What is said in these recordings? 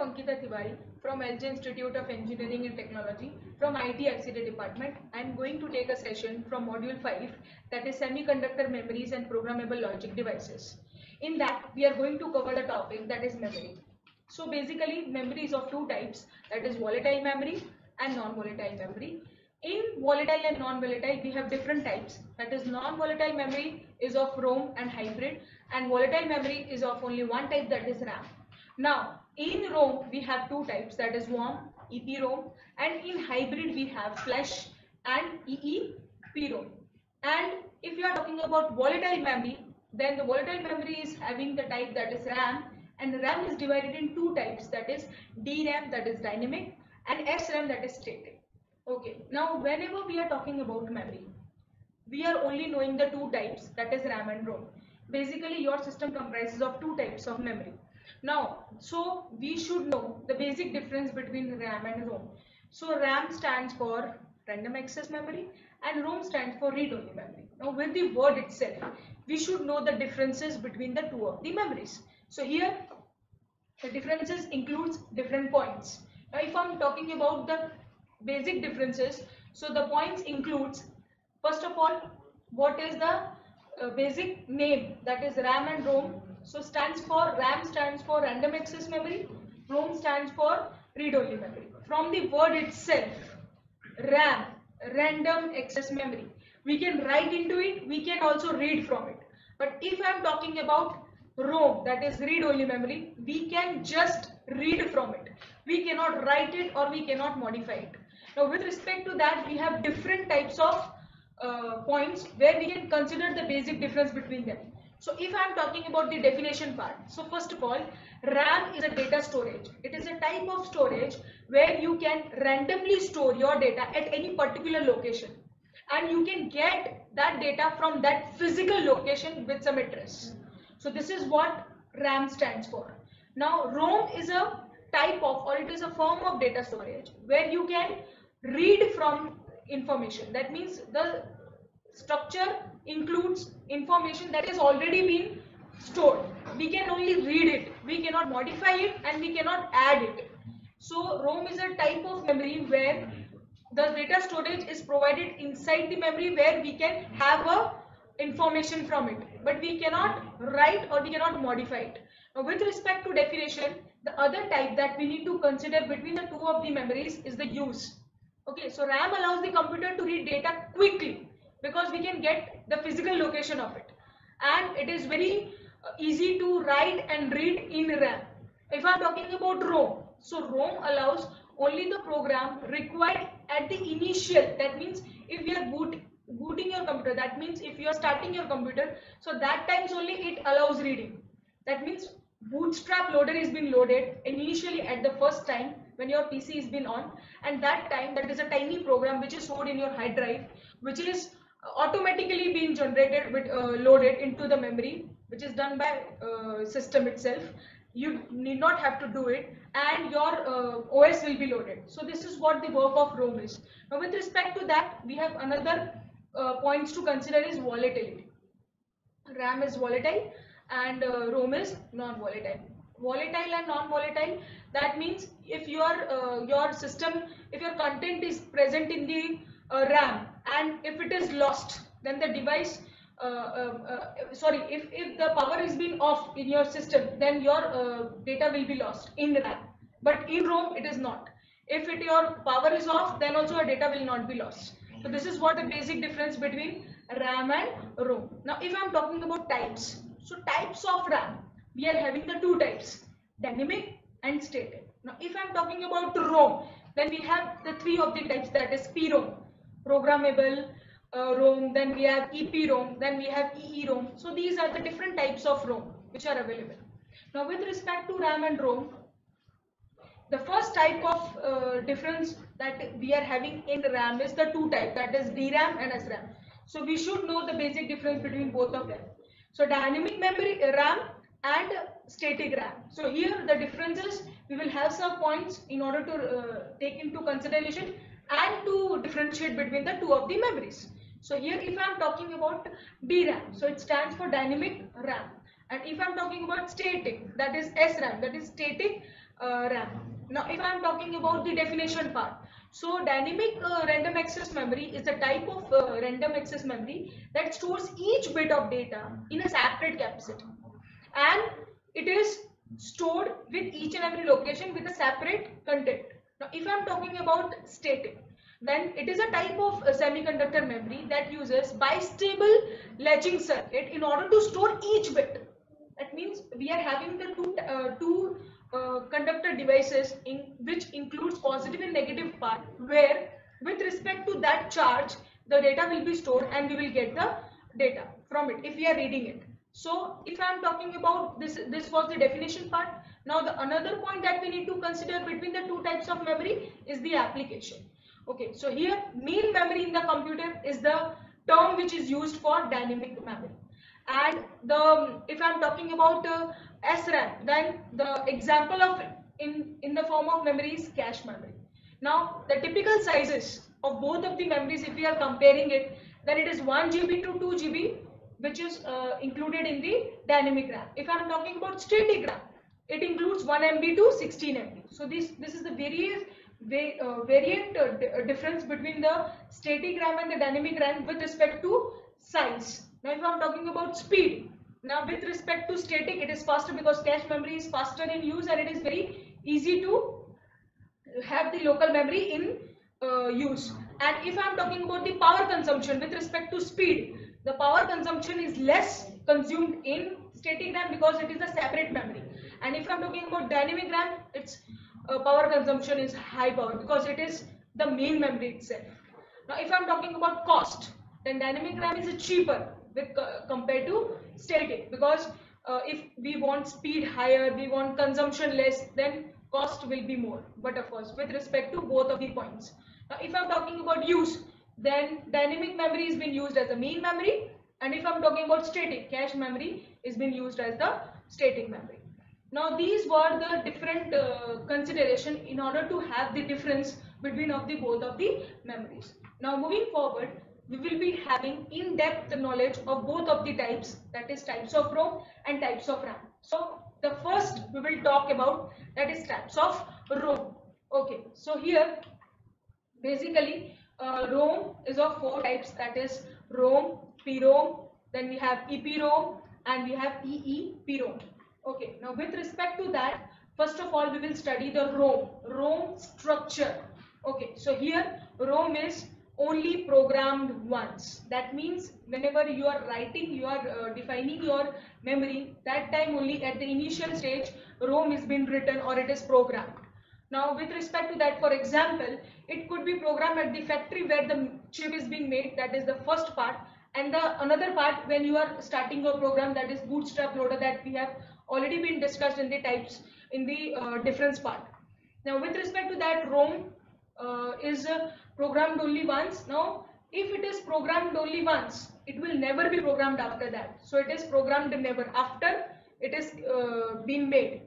Ankita Tiwari from LJ Institute of Engineering and Technology from IT/ICT department. I am going to take a session from module 5, that is semiconductor memories and programmable logic devices. In that we are going to cover the topic that is memory. So basically memory is of two types, that is volatile memory and non-volatile memory. In volatile and non-volatile we have different types, that is non-volatile memory is of ROM and hybrid, and volatile memory is of only one type, that is RAM. Now in ROM we have two types, that is WOM, EPROM, and in hybrid we have flash and EEPROM. And if you are talking about volatile memory, then the volatile memory is having the type that is RAM, and RAM is divided in two types, that is DRAM, that is dynamic, and SRAM, that is static. Okay, now whenever we are talking about memory, we are only knowing the two types, that is RAM and ROM. Basically your system comprises of two types of memory. Now so we should know the basic difference between RAM and ROM. So RAM stands for random access memory and ROM stands for read-only memory. Now with the word itself we should know the differences between the two of the memories. So here the differences includes different points. Now if I am talking about the basic differences, so the points includes, first of all, what is the basic name, that is RAM and ROM. So RAM stands for random access memory, ROM stands for read-only memory. From the word itself, RAM, random access memory, we can write into it, we can also read from it. But if I am talking about ROM, that is read-only memory, we can just read from it. We cannot write it or we cannot modify it. Now with respect to that, we have different types of points where we can consider the basic difference between them. So if I am talking about the definition part, so first of all, RAM is a data storage. It is a type of storage where you can randomly store your data at any particular location, and you can get that data from that physical location with some address. So this is what RAM stands for. Now ROM is a type of, or it is a form of data storage where you can read from information. That means the structure includes information that is already been stored. We can only read it, we cannot modify it, and we cannot add it. So ROM is a type of memory where the data storage is provided inside the memory, where we can have a information from it, but we cannot write or we cannot modify it. Now with respect to definition, the other type that we need to consider between the two of the memories is the use. Okay, so RAM allows the computer to read data quickly because we can get the physical location of it, and it is very easy to write and read in RAM. If I am talking about ROM, so ROM allows only the program required at the initial, that means if you are booting your computer, that means if you are starting your computer, so that times only it allows reading. That means bootstrap loader is being loaded initially at the first time when your PC is been on, and that time that is a tiny program which is stored in your hard drive, which is automatically being generated with loaded into the memory, which is done by system itself. You need not have to do it, and your OS will be loaded. So this is what the work of ROM is. Now with respect to that, we have another points to consider is volatility. RAM is volatile and ROM is non-volatile. Volatile and non-volatile, that means if your system, if your content is present in the RAM, and if it is lost, then the device if the power is being off in your system, then your data will be lost in RAM, but in ROM it is not. If your power is off, then also your data will not be lost. So this is what the basic difference between RAM and ROM. Now if I am talking about types, so types of RAM, we are having the two types, dynamic and static. Now if I am talking about ROM, then we have the three of the types, that is PROM, programmable ROM, then we have EPROM, then we have EEROM. So these are the different types of ROM which are available. Now with respect to RAM and ROM, the first type of difference that we are having in RAM is the two type, that is DRAM and SRAM. So we should know the basic difference between both of them. So dynamic memory RAM and static RAM. So here the differences, we will have some points in order to take into consideration and to differentiate between the two of the memories. So here if I am talking about DRAM, so it stands for dynamic RAM, and if I am talking about static, that is SRAM, that is static RAM. Now, if I am talking about the definition part, so dynamic random access memory is the type of random access memory that stores each bit of data in a separate capacity, and it is stored with each and every location with a separate content. Now, if I am talking about static, then it is a type of semiconductor memory that uses bistable latching circuit in order to store each bit. That means we are having the two conductor devices in which includes positive and negative part, where with respect to that charge the data will be stored and we will get the data from it if we are reading it. So if I am talking about this was the definition part. Now the another point that we need to consider between the two types of memory is the application. Okay, so here main memory in the computer is the term which is used for dynamic memory, and if I'm talking about SRAM, then the example of in the form of memory is cache memory. Now the typical sizes of both of the memories, if we are comparing it, then it is 1 GB to 2 GB, which is included in the dynamic RAM. If I'm talking about static RAM, it includes 1 MB to 16 MB. So this is the variant difference between the static RAM and the dynamic RAM with respect to size. Now if I'm talking about speed, now with respect to static, it is faster because cache memory is faster in use and it is very easy to have the local memory in use. And if I'm talking about the power consumption with respect to speed, the power consumption is less consumed in static RAM because it is a separate memory. And if I'm talking about dynamic RAM, its power consumption is high power because it is the main memory itself. Now if I'm talking about cost, then dynamic RAM is cheaper with compared to static, because if we want speed higher, we want consumption less, then cost will be more. But of course with respect to both of the points. Now if I'm talking about use, then dynamic memory is being used as a main memory, and if I'm talking about static, cache memory is being used as the static memory. Now these were the different consideration in order to have the difference between of the both of the memories. Now moving forward, we will be having in-depth knowledge of both of the types, that is types of ROM and types of RAM. So the first we will talk about, that is types of ROM. Okay, so here basically ROM is of four types, that is ROM, PROM, then we have EPROM and we have EEPROM. Okay, now with respect to that, first of all we will study the ROM structure. Okay, so here ROM is only programmed once. That means whenever you are writing, you are defining your memory, that time only at the initial stage ROM is being written or it is programmed. Now with respect to that, for example, it could be programmed at the factory where the chip is being made, that is the first part, and the another part when you are starting your program, that is bootstrap loader, that we have already been discussed in the types in the difference part. Now with respect to that, ROM is programmed only once. Now if it is programmed only once, it will never be programmed after that. So it is programmed never after it is being made.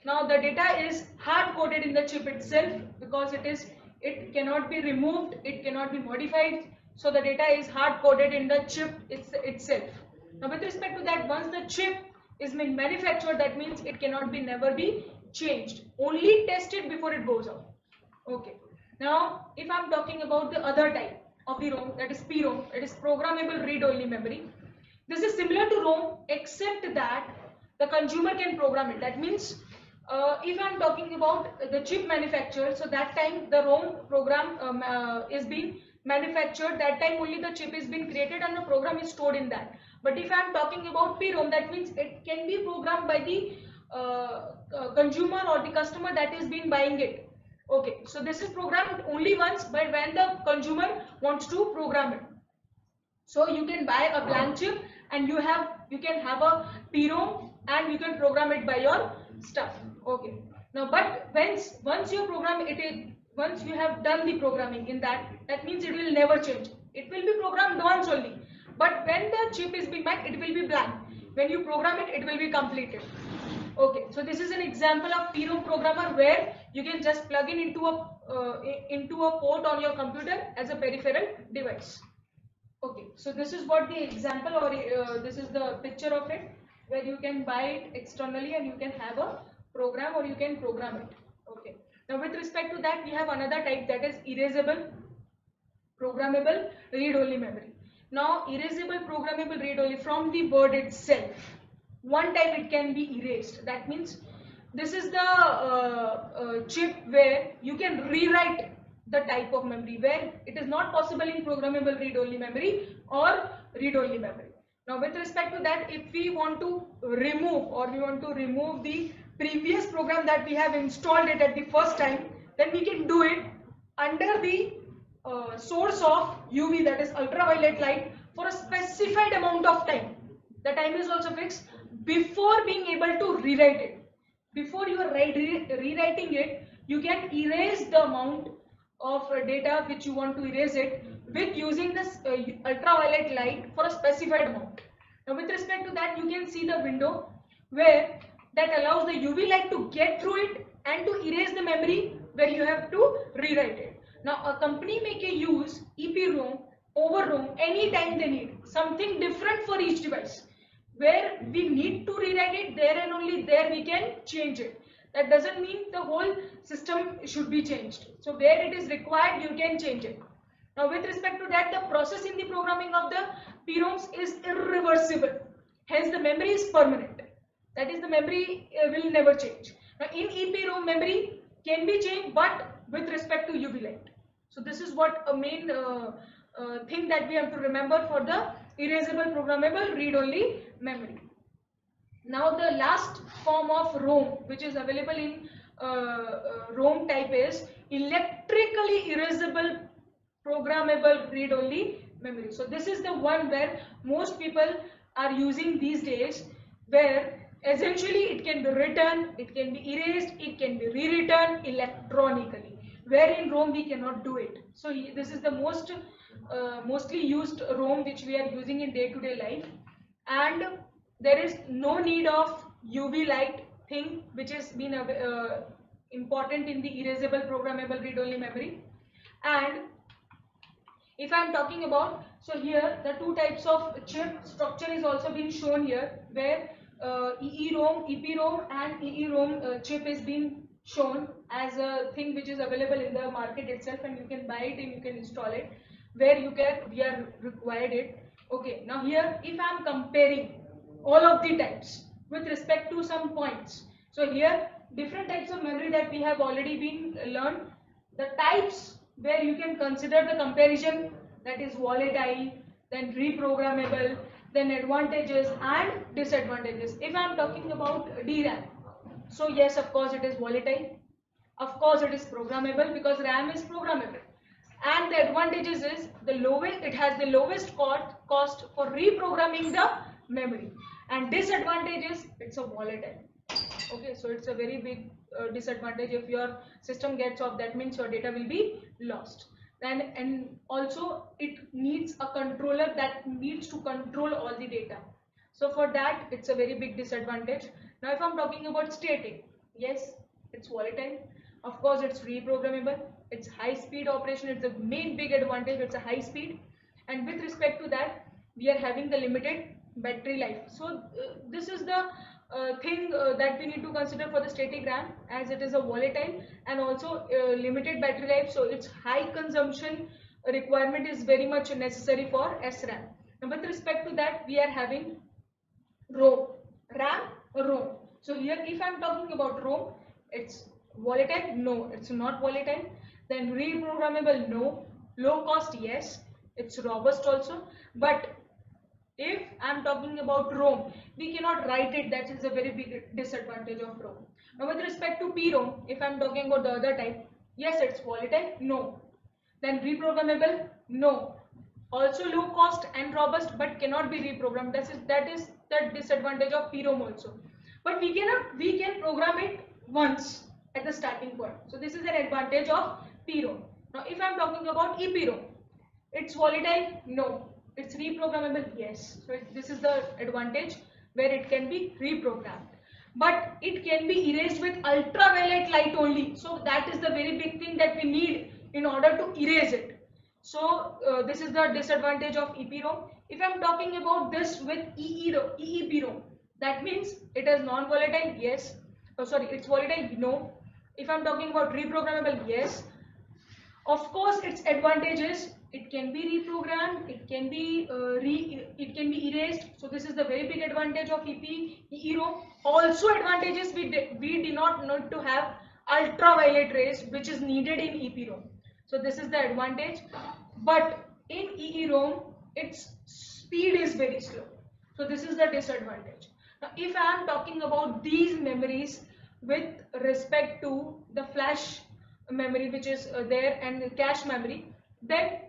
Now the data is hard coded in the chip itself because it cannot be removed, it cannot be modified. So the data is hard coded in the chip itself. Now with respect to that, once the chip is being manufactured, that means it cannot be never be changed, only tested before it goes out. Okay, now if I'm talking about the other type of the ROM, that is PROM, it is programmable read-only memory. This is similar to ROM except that the consumer can program it. That means if I'm talking about the chip manufacturer, so that time the ROM program is being manufactured, that time only the chip is being created and the program is stored in that. But if I'm talking about PROM, that means it can be programmed by the consumer or the customer that is being buying it. Okay, so this is programmed only once, but when the consumer wants to program it. So you can buy a blank chip and you can have a PROM and you can program it by your stuff. Okay. Now, but once you program it, once you have done the programming in that means it will never change. It will be programmed once only. But when the chip is being made, it will be blank. When you program it, it will be completed. Okay. So this is an example of PROM programmer where you can just plug in into a port on your computer as a peripheral device. Okay. So this is what the example, or this is the picture of it, where you can buy it externally and you can have a program or you can program it. Now with respect to that, we have another type, that is erasable programmable read-only memory. Now erasable programmable read-only, from the word itself, one type it can be erased. That means this is the chip where you can rewrite the type of memory, where it is not possible in programmable read-only memory or read-only memory. Now with respect to that, if we want to remove the previous program that we have installed it at the first time, then we can do it under the source of UV, that is ultraviolet light, for a specified amount of time. The time is also fixed before being able to rewrite it. Before you are rewriting it, you can erase the amount of data which you want to erase it with using this ultraviolet light for a specified amount. Now with respect to that, you can see the window where that allows the UV light to get through it and to erase the memory where you have to rewrite it. Now a company may use EPROM over ROM anytime they need, something different for each device. Where we need to rewrite it, there and only there we can change it. That doesn't mean the whole system should be changed. So where it is required, you can change it. Now with respect to that, the process in the programming of the PROMs is irreversible. Hence the memory is permanent. That is, the memory will never change. Now in EPROM, memory can be changed, but with respect to UV light. So this is what a main thing that we have to remember for the erasable programmable read-only memory. Now the last form of ROM which is available in ROM type is electrically erasable programmable read-only memory. So this is the one where most people are using these days, where essentially it can be written, it can be erased, it can be rewritten electronically, where in ROM we cannot do it. So this is the mostly used ROM which we are using in day-to-day life, and there is no need of UV light thing which has been important in the erasable programmable read-only memory. And if I am talking about, so here the two types of chip structure is also being shown here, where EPROM and EEROM chip is being shown as a thing which is available in the market itself, and you can buy it and you can install it where we are required it. Okay, now here if I am comparing all of the types with respect to some points, so here different types of memory that we have already been learned, the types where you can consider the comparison, that is volatile, then reprogrammable, then advantages and disadvantages. If I am talking about DRAM, so yes, of course it is volatile, of course it is programmable because RAM is programmable, and the advantages is it has the lowest cost for reprogramming the memory, and disadvantages, it's a volatile. Okay, so it's a very big disadvantage. If your system gets off, that means your data will be lost. And also it needs a controller that needs to control all the data. So for that, it's a very big disadvantage. Now if I'm talking about static, yes, it's volatile. Of course, it's reprogrammable. It's high speed operation. It's the main big advantage. It's a high speed. And with respect to that, we are having the limited battery life. So this is the thing that we need to consider for the static RAM, as it is a volatile and also limited battery life. So its high consumption requirement is very much necessary for SRAM. Now with respect to that, we are having ROM, RAM, ROM. So here if I am talking about ROM, it's volatile, no, it's not volatile. Then reprogrammable, no. Low cost, yes, it's robust also. But if I am talking about ROM, we cannot write it. That is a very big disadvantage of ROM. Now with respect to PROM, if I am talking about the other type, yes, it's volatile, no. Then reprogrammable, no. Also low cost and robust, but cannot be reprogrammed. That is the disadvantage of PROM also. But we can program it once at the starting point. So this is an advantage of PROM. Now if I am talking about EPROM, it's volatile, no. It's reprogrammable, yes. So this is the advantage, where it can be reprogrammed. But it can be erased with ultraviolet light only. So that is the very big thing that we need in order to erase it. So this is the disadvantage of EPROM. If I am talking about this with EEPROM, that means it is non-volatile, yes. Oh, sorry, it's volatile, no. If I'm talking about reprogrammable, yes. Of course, its advantages, it can be reprogrammed, it can be erased. So this is the very big advantage of EEROM. Also advantages, we do not need to have ultraviolet rays, which is needed in EPROM. So this is the advantage. But in EEROM, its speed is very slow. So this is the disadvantage. Now, if I am talking about these memories with respect to the flash memory which is there and cache memory, then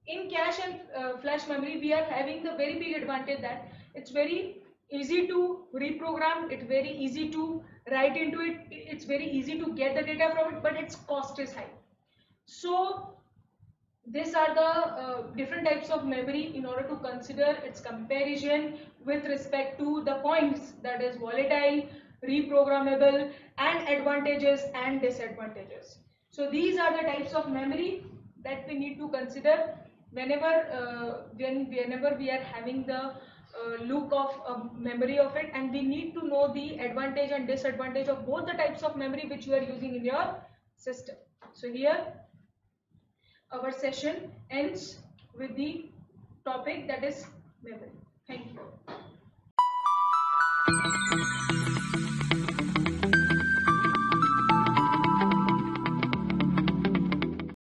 in cache and flash memory we are having the very big advantage that it's very easy to reprogram, it's very easy to write into it, it's very easy to get the data from it, but its cost is high. So these are the different types of memory in order to consider its comparison with respect to the points, that is volatile, reprogrammable, and advantages and disadvantages. So these are the types of memory that we need to consider whenever whenever we are having the look of memory of it, and we need to know the advantage and disadvantage of both the types of memory which you are using in your system. So here our session ends with the topic that is memory. Thank you.